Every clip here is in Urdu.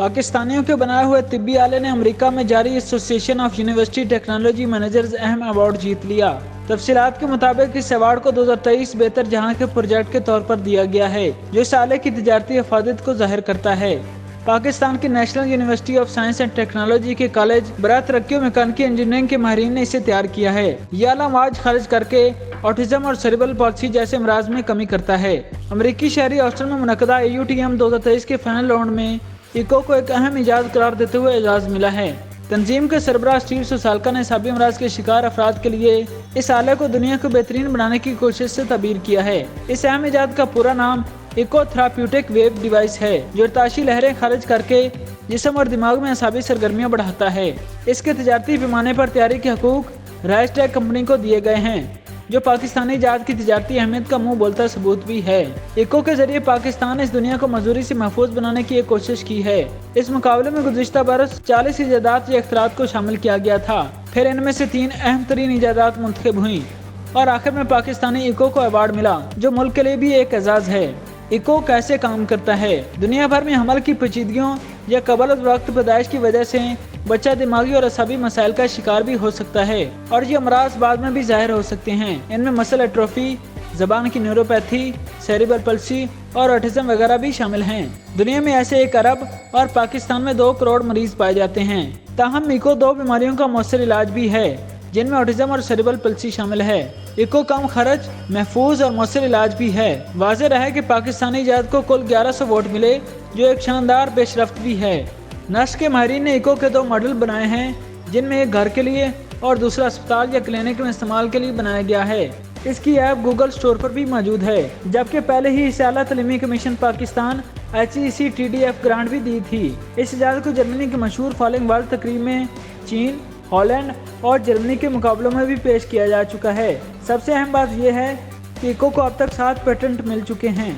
پاکستانیوں کے بنائے ہوئے طبی آلے نے امریکہ میں جاری ایسوسی ایشن آف یونیورسٹی ٹیکنالوجی مینیجرز اہم ایوارڈ جیت لیا۔ تفصیلات کے مطابق اس ایوارڈ کو 2023 بہتر جہاں کے پروجیکٹ کے طور پر دیا گیا ہے، جو اس آلے کی تجارتی افادیت کو ظاہر کرتا ہے۔ پاکستان کی national university of science and technology کے کالج برائے ترقی و میکانیکی انجینئرنگ کے ماہرین نے اسے تیار کیا ہے۔ یہ آلہ مواد خارج کر کے آٹزم اور سیریبرل پالسی جیسے امراض میں کمی کرتا ہے۔ امریکی شہری ہاسٹل میں منعقدہ AUTM 2023 کے فائنل راؤنڈ میں ایکو کو ایک اہم ایجاد قرار دیتے ہوئے اعزاز ملا ہے۔ تنظیم کے سربراہ اسٹیو سوسالکا نے اعصابی امراض کے شکار افراد کے لیے اس آلے کو دنیا کو بہترین بنانے کی کوشش سے تعبیر کیا ہے۔ اس اہم ایجاد کا پورا نام ایکو تھراپیوٹک ویو ڈیوائس ہے، جو ارتعاشی لہریں خارج کر کے جسم اور دماغ میں اعصابی سرگرمیاں بڑھاتا ہے۔ اس کے تجارتی پیمانے پر تیاری کے حقوق رائس ٹیک کمپنی کو دیے گئے ہیں، جو پاکستانی ایجاد کی تجارتی اہمیت کا منہ بولتا ثبوت بھی ہے۔ ایکو کے ذریعے پاکستان نے اس دنیا کو معذوری سے محفوظ بنانے کی ایک کوشش کی ہے۔ اس مقابلے میں گزشتہ برس 40 ایجادات یا اختراعات کو شامل کیا گیا تھا، پھر ان میں سے 3 اہم ترین ایجادات منتخب ہوئیں اور آخر میں پاکستانی ایکو کو ایوارڈ ملا، جو ملک کے لیے بھی ایک اعزاز ہے۔ ایکو کیسے کام کرتا ہے؟ دنیا بھر میں حمل کی پیچیدگیوں یا قبل الوقت پیدائش کی وجہ سے بچہ دماغی اور اعصابی مسائل کا شکار بھی ہو سکتا ہے، اور یہ امراض بعد میں بھی ظاہر ہو سکتے ہیں۔ ان میں مسل ایٹروفی، زبان کی نیوروپیتھی، سیریبرل پلسی اور آٹزم وغیرہ بھی شامل ہیں۔ دنیا میں ایسے 1 ارب اور پاکستان میں 2 کروڑ مریض پائے جاتے ہیں۔ تاہم ایکو 2 بیماریوں کا مؤثر علاج بھی ہے، جن میں آٹزم اور سیریبرل پلسی شامل ہے۔ ایکو کم خرچ، محفوظ اور مؤثر علاج بھی ہے۔ واضح رہے کہ پاکستانی ایجاد کو کل 1100 ووٹ ملے، جو ایک شاندار پیش رفت بھی ہے۔ نسل کے ماہرین نے ایکو کے 2 ماڈل بنائے ہیں، جن میں ایک گھر کے لیے اور دوسرا اسپتال یا کلینک میں استعمال کے لیے بنایا گیا ہے۔ اس کی ایپ گوگل اسٹور پر بھی موجود ہے، جبکہ پہلے ہی اسے اعلیٰ تعلیمی کمیشن پاکستان HECTDF گرانٹ بھی دی تھی۔ اس ایجاد کو جرمنی کی مشہور فالنگ ورلڈ تقریب میں چین، ہالینڈ اور جرمنی کے مقابلوں میں بھی پیش کیا جا چکا ہے۔ سب سے اہم بات یہ ہے کہ ایکو کو اب تک 7 پیٹنٹ مل چکے ہیں۔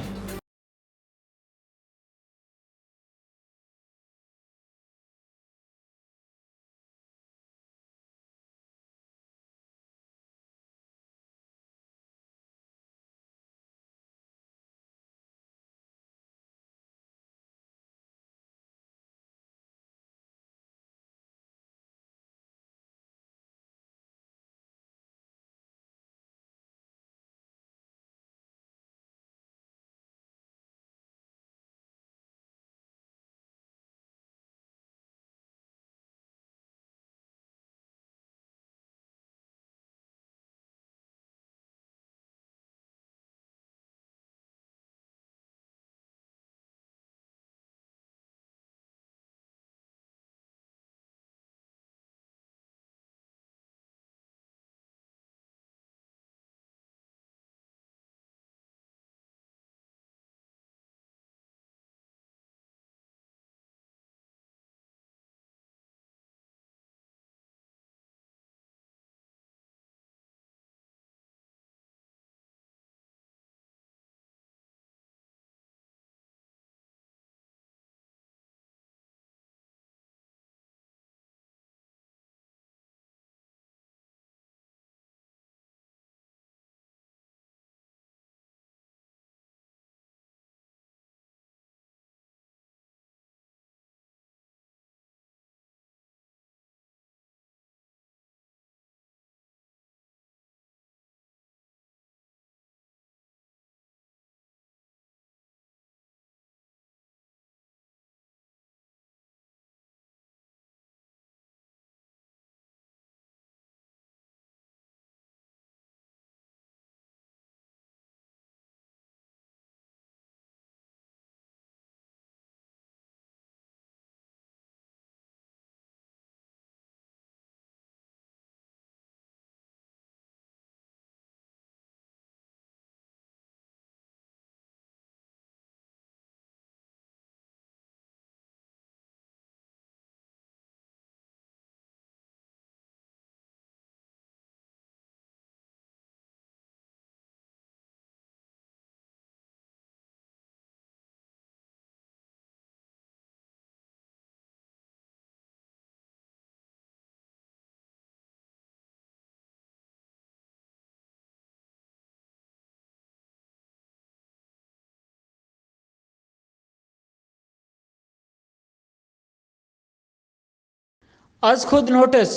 از خود نوٹس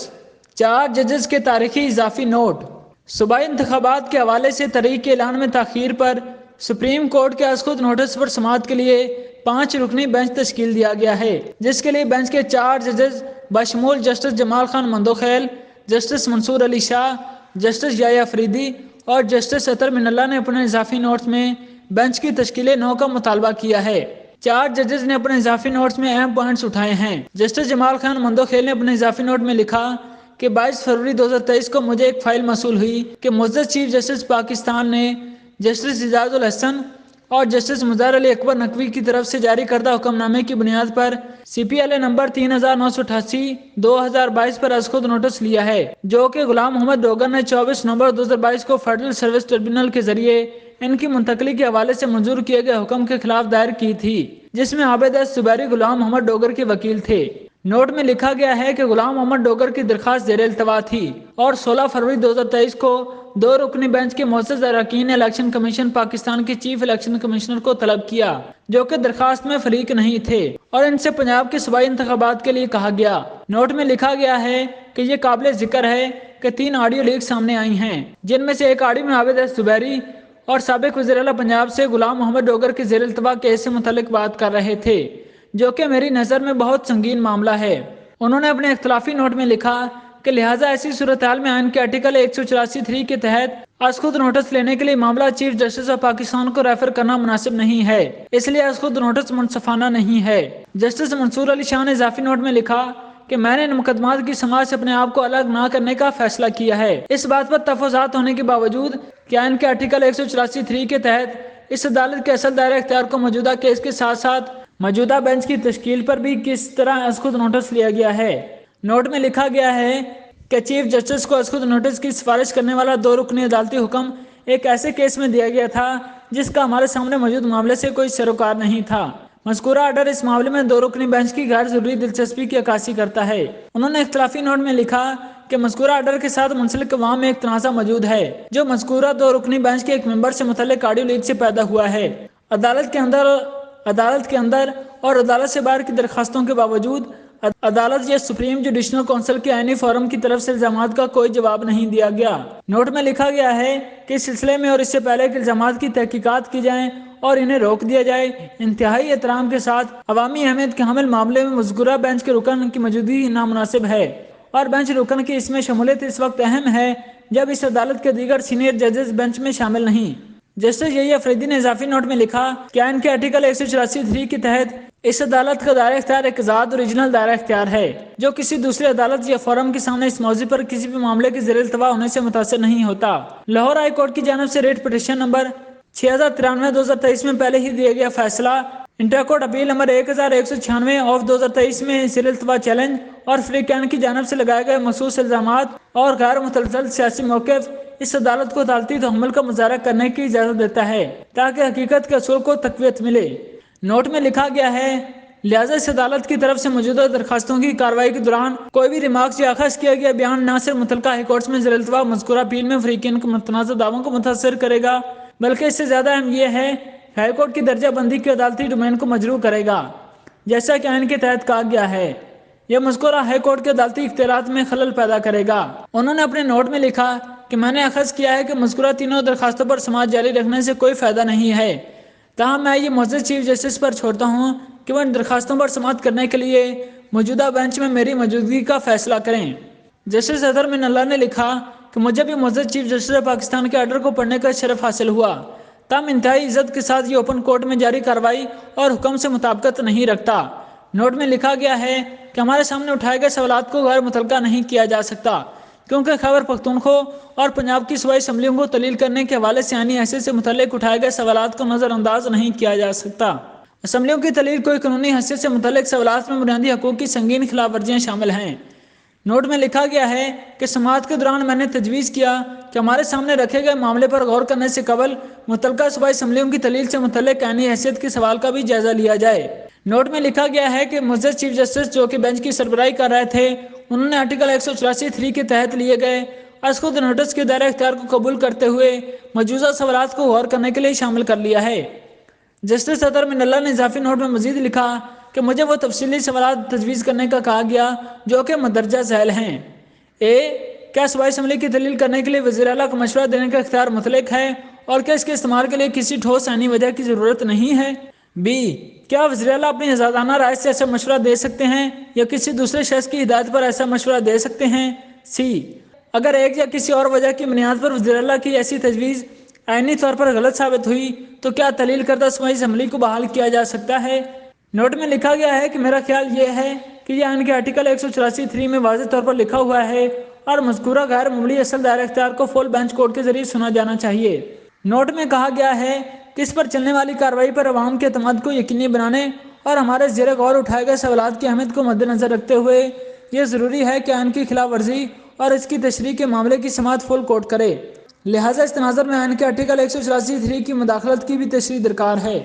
4 ججز کے تاریخی اضافی نوٹ۔ صوبائی انتخابات کے حوالے سے تاریخ اعلان میں تاخیر پر سپریم کورٹ کے از خود نوٹس پر سماعت کے لیے 5 رکنی بینچ تشکیل دیا گیا ہے، جس کے لیے بینچ کے 4 ججز بشمول جسٹس جمال خان مندوخیل، جسٹس منصور علی شاہ، جسٹس یحییٰ فریدی اور جسٹس اطہر من اللہ نے اپنے اضافی نوٹس میں بینچ کی تشکیل نو کا مطالبہ کیا ہے۔ 4 ججز نے اپنے اضافی نوٹس میں اہم پوائنٹس اٹھائے ہیں۔ جسٹس جمال خان مندوخیل نے اپنے اضافی نوٹ میں لکھا کہ 22 فروری 2023 کو مجھے ایک فائل موصول ہوئی کہ معزز چیف جسٹس پاکستان نے جسٹس اعجاز الحسن اور جسٹس مظہر علی اکبر نقوی کی طرف سے جاری کردہ حکم نامے کی بنیاد پر CPLA نمبر 3988 2022 پر از خود نوٹس لیا ہے، جو کہ غلام محمد ڈوگر نے 24 نومبر 2022 کو فیڈرل سروس ٹریبیونل کے ذریعے ان کی منتقلی کے حوالے سے منظور کیے گئے حکم کے خلاف دائر کی تھی، جس میں عابد زبیری غلام محمد ڈوگر کے وکیل تھے۔ نوٹ میں لکھا گیا ہے کہ غلام محمد ڈوگر کی درخواست زیر التوا تھی اور 16 فروری 2023 کو 2 رکنی بینچ کے معزز اراکین نے الیکشن کمیشن پاکستان کے چیف الیکشن کمشنر کو طلب کیا، جو کہ درخواست میں فریق نہیں تھے، اور ان سے پنجاب کے صوبائی انتخابات کے لیے کہا گیا۔ نوٹ میں لکھا گیا ہے کہ یہ قابل ذکر ہے کہ 3 آڈیو لیک سامنے آئی ہیں، جن میں سے ایک آڈیو میں عابد زبیری اور سابق وزیر اعلیٰ پنجاب سے غلام محمد ڈوگر کے زیر التوا کیس سے متعلق بات کر رہے تھے، جو کہ میری نظر میں بہت سنگین معاملہ ہے۔ انہوں نے اپنے اختلافی نوٹ میں لکھا کہ لہٰذا ایسی صورتحال میں آئین کے آرٹیکل 184(3) کے تحت از خود نوٹس لینے کے لیے معاملہ چیف جسٹس آف پاکستان کو ریفر کرنا مناسب نہیں ہے، اس لیے از خود نوٹس منصفانہ نہیں ہے۔ جسٹس منصور علی شاہ نے اضافی نوٹ میں لکھا کہ میں نے ان مقدمات کی سماعت سے اپنے آپ کو الگ نہ کرنے کا فیصلہ کیا ہے، اس بات پر تفاوضات ہونے کے باوجود کہ آئین کے آرٹیکل 184(3) کے تحت اس عدالت کے اصل دائرہ اختیار کو موجودہ کیس کے ساتھ ساتھ موجودہ بینچ کی تشکیل پر بھی کس طرح از خود نوٹس لیا گیا ہے۔ نوٹ میں لکھا گیا ہے کہ چیف جسٹس کو از خود نوٹس کی سفارش کرنے والا 2 رکنی عدالتی حکم ایک ایسے کیس میں دیا گیا تھا جس کا ہمارے سامنے موجود معاملے سے کوئی سروکار نہیں تھا۔ مذکورہ آرڈر اس معاملے میں 2 رکنی بینچ کی غیر ضروری دلچسپی کی عکاسی کرتا ہے۔ انہوں نے اختلافی نوٹ میں لکھا کہ مذکورہ آرڈر کے ساتھ منسلک عوام میں ایک تنازع موجود ہے جو مذکورہ 2 رکنی بینچ کے ایک ممبر سے متعلق آڈیو لیک سے پیدا ہوا ہے۔ عدالت کے اندر اور عدالت سے باہر کی درخواستوں کے باوجود عدالت یا سپریم جوڈیشنل کونسل کے آئینی فورم کی طرف سے الزامات کا کوئی جواب نہیں دیا گیا۔ نوٹ میں لکھا گیا ہے کہ اس سلسلے میں اور اس سے پہلے کہ الزامات کی تحقیقات کی جائیں اور انہیں روک دیا جائے، انتہائی احترام کے ساتھ عوامی اہمیت کے حامل معاملے میں مذکورہ بینچ کے رکن کی موجودگی نامناسب ہے، اور بینچ رکن کی اس میں شمولیت اس وقت اہم ہے جب اس عدالت کے دیگر سینئر ججز بینچ میں شامل نہیں۔ جسٹس یحییٰ فریدی نے اضافی نوٹ میں لکھا کہ آئین کے آرٹیکل 184(3) کے تحت اس عدالت کا دائرہ اختیار ایک آزاد اوریجنل دائرہ اختیار ہے جو کسی دوسری عدالت یا فورم کے سامنے اس موضوع پر کسی بھی معاملے کے زیر التوا ہونے سے متاثر نہیں ہوتا۔ لاہور ہائی کورٹ کی جانب سے ریٹ پٹیشن نمبر 6093/2023 میں پہلے ہی دیا گیا فیصلہ انٹرا کورٹ اپیل نمبر 1196/2023 میں زیر التوا چیلنج اور فریقین کی جانب سے لگائے گئے مخصوص الزامات اور غیر متزلزل سیاسی موقف اس عدالت کو عدالتی تحمل کا مظاہرہ کرنے کی اجازت دیتا ہے تاکہ حقیقت کے اصول کو تقویت ملے۔ نوٹ میں لکھا گیا ہے لہٰذا اس عدالت کی طرف سے موجودہ درخواستوں کی کارروائی کے دوران کوئی بھی ریمارکس یا اخذ کیا گیا بیان نہ صرف متعلقہ ہائی کورٹس میں زیر التوا مذکورہ اپیل میں فریقین کے متنازع دعووں کو متاثر کرے گا، بلکہ اس سے زیادہ اہم یہ ہے کہ ہائی کورٹ کی درجہ بندی کے عدالتی ڈومین کو مجروح کرے گا، جیسا کہ آئین کے تحت کہا گیا ہے۔ یہ مذکورہ ہائی کورٹ کے عدالتی اختیارات میں خلل پیدا کرے گا۔ انہوں نے اپنے نوٹ میں لکھا کہ میں نے اخذ کیا ہے کہ مذکورہ تینوں درخواستوں پر سماعت جاری رکھنے سے کوئی فائدہ نہیں ہے، تاہم میں یہ معزز چیف جسٹس پر چھوڑتا ہوں کہ وہ ان درخواستوں پر سماعت کرنے کے لیے موجودہ بینچ میں میری موجودگی کا فیصلہ کریں۔ جسٹس اطہر من اللہ نے لکھا کہ مجھے بھی معزز چیف جسٹس پاکستان کے آرڈر کو پڑھنے کا شرف حاصل ہوا، تاہم انتہائی عزت کے ساتھ یہ اوپن کورٹ میں جاری کارروائی اور حکم سے مطابقت نہیں رکھتا۔ نوٹ میں لکھا گیا ہے کہ ہمارے سامنے اٹھائے گئے سوالات کو غیر متعلقہ نہیں کیا جا سکتا کیونکہ خیبر پختونخوا اور پنجاب کی صوبائی اسمبلیوں کو تلیل کرنے کے حوالے سے آئینی حیثیت سے متعلق اٹھائے گئے سوالات کو نظر انداز نہیں کیا جا سکتا۔ اسمبلیوں کی تلیل کوئی قانونی حیثیت سے متعلق سوالات میں بنیادی حقوق کی سنگین خلاف ورزیاں شامل ہیں۔ نوٹ میں لکھا گیا ہے کہ سماعت کے دوران میں نے تجویز کیا کہ ہمارے سامنے رکھے گئے معاملے پر غور کرنے سے قبل متعلقہ صوبائی اسمبلیوں کی تلیل سے متعلق آئینی حیثیت کے سوال کا بھی جائزہ لیا جائے۔ نوٹ میں لکھا گیا ہے کہ معزز چیف جسٹس جو کہ بینچ کی سربراہی کر رہے تھے، انہوں نے آرٹیکل 184(3) کے تحت لیے گئے از خود نوٹس کے دائرہ اختیار کو قبول کرتے ہوئے موجودہ سوالات کو غور کرنے کے لیے شامل کر لیا ہے۔ جسٹس اطہر من اللہ نے اضافی نوٹ میں مزید لکھا کہ مجھے وہ تفصیلی سوالات تجویز کرنے کا کہا گیا جو کہ مندرجہ ذیل ہیں۔ اے، کیا صوبائی اسمبلی کی تحلیل کرنے کے لیے وزیر اعلیٰ کو مشورہ دینے کا اختیار مطلق ہے اور کیا اس کے استعمال کے لیے کسی ٹھوس آئینی وجہ کی ضرورت نہیں ہے؟ بی، کیا وزیر اعلیٰ اپنی آزادانہ رائے سے ایسا مشورہ دے سکتے ہیں یا کسی دوسرے شخص کی ہدایت پر ایسا مشورہ دے سکتے ہیں؟ سی، اگر ایک یا کسی اور وجہ کی بنیاد پر وزیر اعلیٰ کی ایسی تجویز آئینی طور پر غلط ثابت ہوئی تو کیا تحلیل کردہ صوبائی اسمبلی کو بحال کیا جا سکتا ہے؟ نوٹ میں لکھا گیا ہے کہ میرا خیال یہ ہے کہ یہ آئین کے آرٹیکل 184(3) میں واضح طور پر لکھا ہوا ہے اور مذکورہ غیر معمولی اصل دائرہ اختیار کو فل بینچ کوڈ کے ذریعے سنا جانا چاہیے۔ نوٹ میں کہا گیا ہے کہ اس پر چلنے والی کارروائی پر عوام کے اعتماد کو یقینی بنانے اور ہمارے زیر غور اٹھائے گئے سوالات کی اہمیت کو مد نظر رکھتے ہوئے یہ ضروری ہے کہ آئین کی خلاف ورزی اور اس کی تشریح کے معاملے کی سماعت فل کورٹ کرے، لہٰذا اس تناظر میں آئین کے آرٹیکل 184(3) کی مداخلت کی بھی تشریح درکار ہے۔